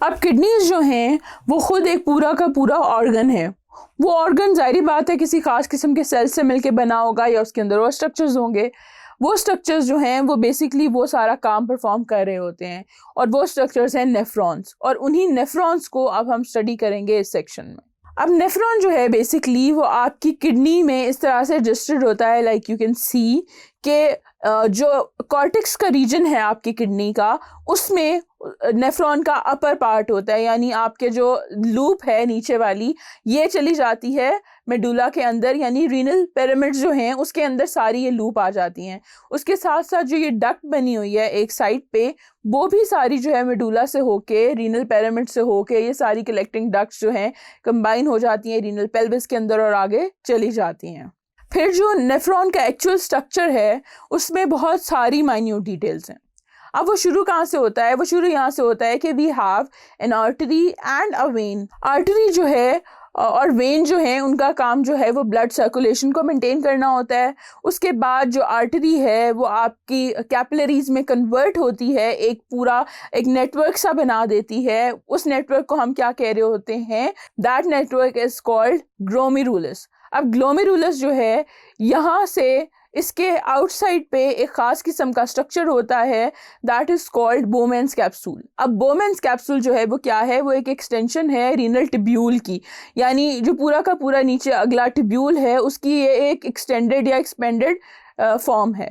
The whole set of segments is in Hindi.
अब किडनीज जो हैं वो खुद एक पूरा का पूरा ऑर्गन है। वो ऑर्गन जाहिर बात है किसी खास किस्म के सेल से मिलके बना होगा या उसके अंदर और स्ट्रक्चर्स होंगे। वो स्ट्रक्चर्स जो हैं वो बेसिकली वो सारा काम परफॉर्म कर रहे होते हैं और वो स्ट्रक्चर्स हैं नेफ्रॉन्स, और उन्हीं नेफ्रॉन्स को अब हम स्टडी करेंगे इस सेक्शन में। अब नेफ्रॉन जो है बेसिकली वो आपकी किडनी में इस तरह से रजिस्टर्ड होता है, लाइक यू कैन सी के जो कॉर्टेक्स का रीजन है आपकी किडनी का, उसमें नेफ्रॉन का अपर पार्ट होता है, यानी आपके जो लूप है नीचे वाली ये चली जाती है मेडुला के अंदर, यानी रीनल पिरामिड जो हैं उसके अंदर सारी ये लूप आ जाती हैं। उसके साथ साथ जो ये डक्ट बनी हुई है एक साइड पे, वो भी सारी जो है मेडुला से होके रीनल पिरामिड से होके ये सारी कलेक्टिंग डक्ट्स जो हैं कंबाइन हो जाती हैं रीनल पेल्विस के अंदर और आगे चली जाती हैं। फिर जो नेफ्रॉन का एक्चुअल स्ट्रक्चर है उसमें बहुत सारी माइन्यूट डिटेल्स हैं। अब वो शुरू कहाँ से होता है? वो शुरू यहाँ से होता है कि we have an artery and a vein. Artery जो है और वेन जो है उनका काम जो है वो ब्लड सर्कुलेशन को मेंटेन करना होता है। उसके बाद जो आर्टरी है वो आपकी कैपिलरीज में कन्वर्ट होती है, एक पूरा एक नेटवर्क सा बना देती है। उस नेटवर्क को हम क्या कह रहे होते हैं? That network is called glomerulus. अब ग्लोमेरुलस जो है यहाँ से इसके आउटसाइड पे एक खास किस्म का स्ट्रक्चर होता है, that is called Bowman's capsule. अब बोमेन्स कैप्सूल जो है वो क्या है? वो एक एक्सटेंशन है रीनल टिब्यूल की, यानी जो पूरा का पूरा नीचे अगला टिब्यूल है उसकी ये एक एक्सटेंडेड या एक्सपेंडेड फॉर्म है।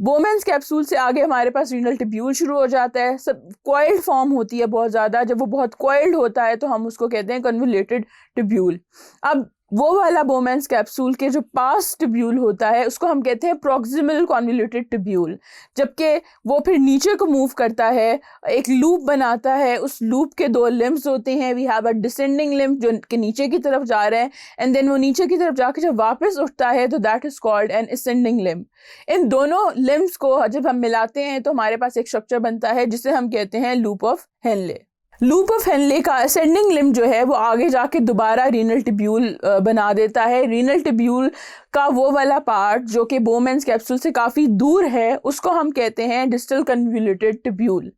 बोमेन्स कैप्सूल से आगे हमारे पास रीनल टिब्यूल शुरू हो जाता है। सब कॉइल्ड फॉर्म होती है बहुत ज़्यादा, जब वो बहुत कॉइल्ड होता है तो हम उसको कहते हैं कन्वोल्यूटेड टिब्यूल। अब वो वाला बोमेन्स कैप्सूल के जो पास टिब्यूल होता है उसको हम कहते हैं प्रॉक्सिमल कन्वोल्यूटेड टिब्यूल, जबकि वो फिर नीचे को मूव करता है, एक लूप बनाता है। उस लूप के दो लिम्ब्स होते हैं, we have a descending limb जो के नीचे की तरफ जा रहे हैं, एंड देन वो नीचे की तरफ जाकर जब वापस उठता है तो that is called an ascending limb. इन दोनों लिम्ब्स को जब हम मिलाते हैं तो हमारे पास एक स्ट्रक्चर बनता है जिसे हम कहते हैं loop of Henley. Loop of Henley का असेंडिंग लिम्ब जो है वो आगे जाके दोबारा रीनल टिब्यूल बना देता है। रीनल टिब्यूल का वो वाला पार्ट जो कि बोमेन्स कैप्सूल से काफ़ी दूर है उसको हम कहते हैं distal convoluted tubule.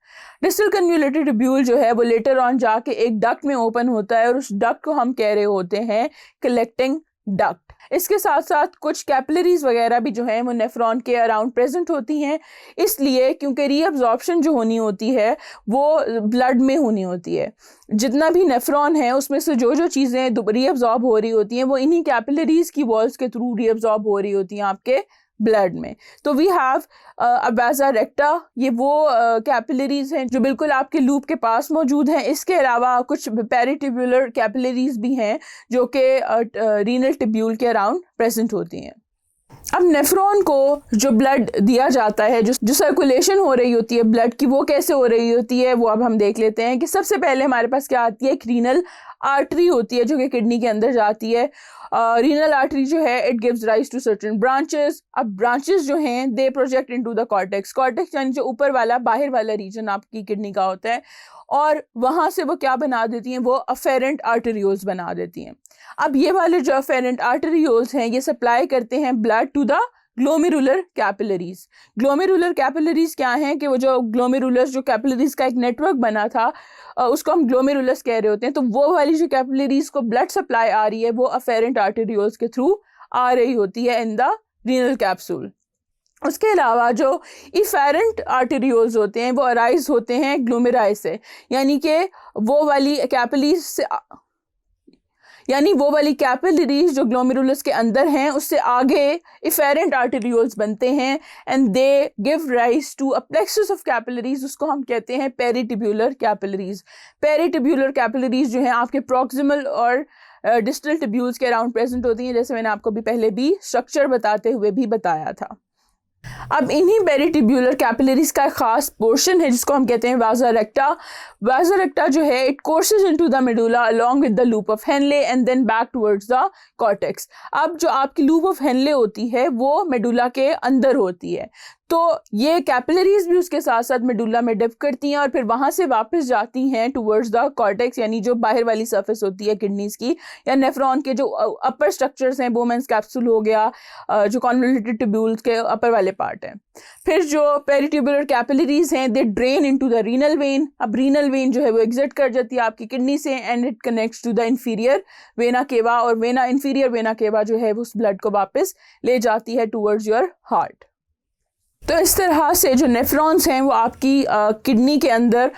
Distal convoluted tubule जो है वो लेटर ऑन जाके एक डक्ट में ओपन होता है और उस डक्ट को हम कह रहे होते हैं कलेक्टिंग डक्ट। इसके साथ साथ कुछ कैपिलरीज वगैरह भी जो हैं वो नेफ्रॉन के अराउंड प्रेजेंट होती हैं, इसलिए क्योंकि रीअब्जॉर्प्शन जो होनी होती है वो ब्लड में होनी होती है। जितना भी नेफ्रॉन है उसमें से जो जो चीज़ें रीअब्जॉर्ब हो रही होती हैं वो इन्हीं कैपिलरीज की वॉल्स के थ्रू रीअब्जॉर्ब हो रही होती हैं आपके ब्लड में। तो वी हैव वासा रेक्टा, ये वो कैपिलरीज हैं जो बिल्कुल आपके लूप के पास मौजूद हैं। इसके अलावा कुछ पेरिटिब्यूलर कैपिलरीज भी हैं जो कि रीनल टिब्यूल के अराउंड प्रेजेंट होती हैं। अब नेफ्रॉन को जो ब्लड दिया जाता है, जो सर्कुलेशन हो रही होती है ब्लड की, वो कैसे हो रही होती है वो अब हम देख लेते हैं। कि सबसे पहले हमारे पास क्या आती है? एक रीनल आर्टरी होती है जो कि किडनी के अंदर जाती है। रीनल आर्टरी जो है it gives rise to certain branches. अब ब्रांचेस जो हैं they project into the cortex. Cortex यानी जो ऊपर वाला बाहर वाला रीजन आपकी किडनी का होता है, और वहाँ से वो क्या बना देती हैं? वो अफेरेंट आर्टेरियोल्स बना देती हैं। अब ये वाले जो अफेरेंट आर्टेरियोल्स हैं ये सप्लाई करते हैं blood to the glomerular capillaries. Glomerular capillaries क्या हैं? कि वो जो ग्लोमेरुलस जो कैपिलरीज का एक नेटवर्क बना था उसको हम ग्लोमेरुलस कह रहे होते हैं। तो वो वाली जो कैपिलरीज को ब्लड सप्लाई आ रही है वो अफेरेंट आर्टेरियोल्स के थ्रू आ रही होती है इन द रीनल कैप्सूल। उसके अलावा जो इफेरेंट आर्टेरियोल्स होते हैं वो अराइज होते हैं ग्लोमेराई से, यानी कि वो वाली कैपिलरीज से, यानी वो वाली कैपिलरीज जो ग्लोमेरुलस के अंदर हैं उससे आगे इफेरेंट आर्टेरियोल्स बनते हैं, and they give rise to a plexus of capillaries. उसको हम कहते हैं पेरिटिब्यूलर कैपिलरीज। पेरिटिब्यूलर कैपिलरीज जो हैं आपके प्रॉक्सिमल और डिस्टल टिब्यूल्स के अराउंड प्रेजेंट होती हैं, जैसे मैंने आपको भी पहले भी स्ट्रक्चर बताते हुए भी बताया था। अब इन्हीं पेरिटिब्यूलर कैपिलरीज का एक खास पोर्शन है जिसको हम कहते हैं वासा रेक्टा। वासा रेक्टा जो है it courses into the medulla along with the loop of Henle and then back towards the cortex. अब जो आपकी लूप ऑफ हेनले होती है वो मेडुला के अंदर होती है, तो ये कैपिलरीज भी उसके साथ साथ मेडुला में डिप करती हैं और फिर वहाँ से वापस जाती हैं टुवर्ड्स द कॉर्टेक्स, यानी जो बाहर वाली सरफेस होती है किडनीज की, या नेफ्रॉन के जो अपर स्ट्रक्चर्स हैं, बोमेंस कैप्सूल हो गया, जो कॉन्वोल्यूटेड ट्यूब्यूल्स के अपर वाले पार्ट हैं। फिर जो पेरिट्यूबुलर कैपिलरीज हैं, they drain into the renal vein. अब रीनल वेन जो है वो एग्जिट कर जाती है आपकी किडनी से and it connects to the inferior vena cava, और इंफीरियर वेना केवा जो है उस ब्लड को वापस ले जाती है टुवर्ड्स योर हार्ट। तो इस तरह से जो नेफ्रॉन्स हैं वो आपकी किडनी के अंदर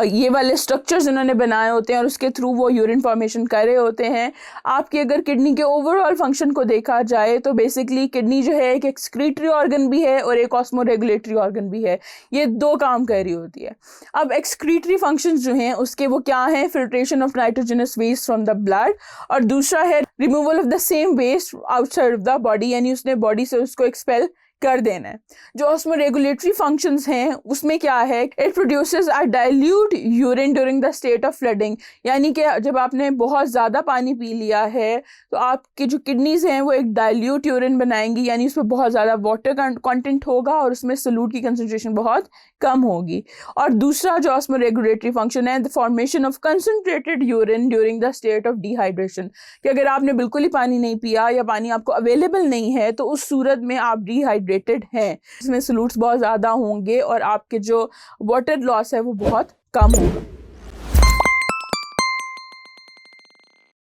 ये वाले स्ट्रक्चर्स इन्होंने बनाए होते हैं और उसके थ्रू वो यूरिन फॉर्मेशन कर रहे होते हैं। आपकी अगर किडनी के ओवरऑल फंक्शन को देखा जाए तो बेसिकली किडनी जो है एक एक्सक्रीटरी ऑर्गन भी है और एक ऑस्मो रेगुलेटरी ऑर्गन भी है, ये दो काम कर रही होती है। अब एक्सक्रीटरी फंक्शंस जो हैं उसके वो क्या हैं, filtration of nitrogenous waste from the blood, और दूसरा है removal of the same waste outside of the body, यानी उसने बॉडी से उसको एक्सपेल कर देना है। जो ऑस्मो रेगुलेटरी फंक्शंस हैं उसमें क्या है, it produces a dilute urine during the state of flooding, यानी कि जब आपने बहुत ज़्यादा पानी पी लिया है तो आपकी जो किडनीज हैं वो एक डाइल्यूट यूरिन बनाएंगी, यानी उसमें बहुत ज़्यादा वाटर कंटेंट होगा और उसमें सॉल्यूट की कंसंट्रेशन बहुत कम होगी। और दूसरा जो ऑस्मो रेगुलेटरी फंक्शन है, the formation of concentrated urine during the state of dehydration, कि अगर आपने बिल्कुल ही पानी नहीं पिया या पानी आपको अवेलेबल नहीं है तो उस सूरत में आप डिहाइड्रेटेड हैं, इसमें सॉल्यूट्स बहुत ज़्यादा होंगे और आपके जो वाटर लॉस है वो बहुत कम होगा।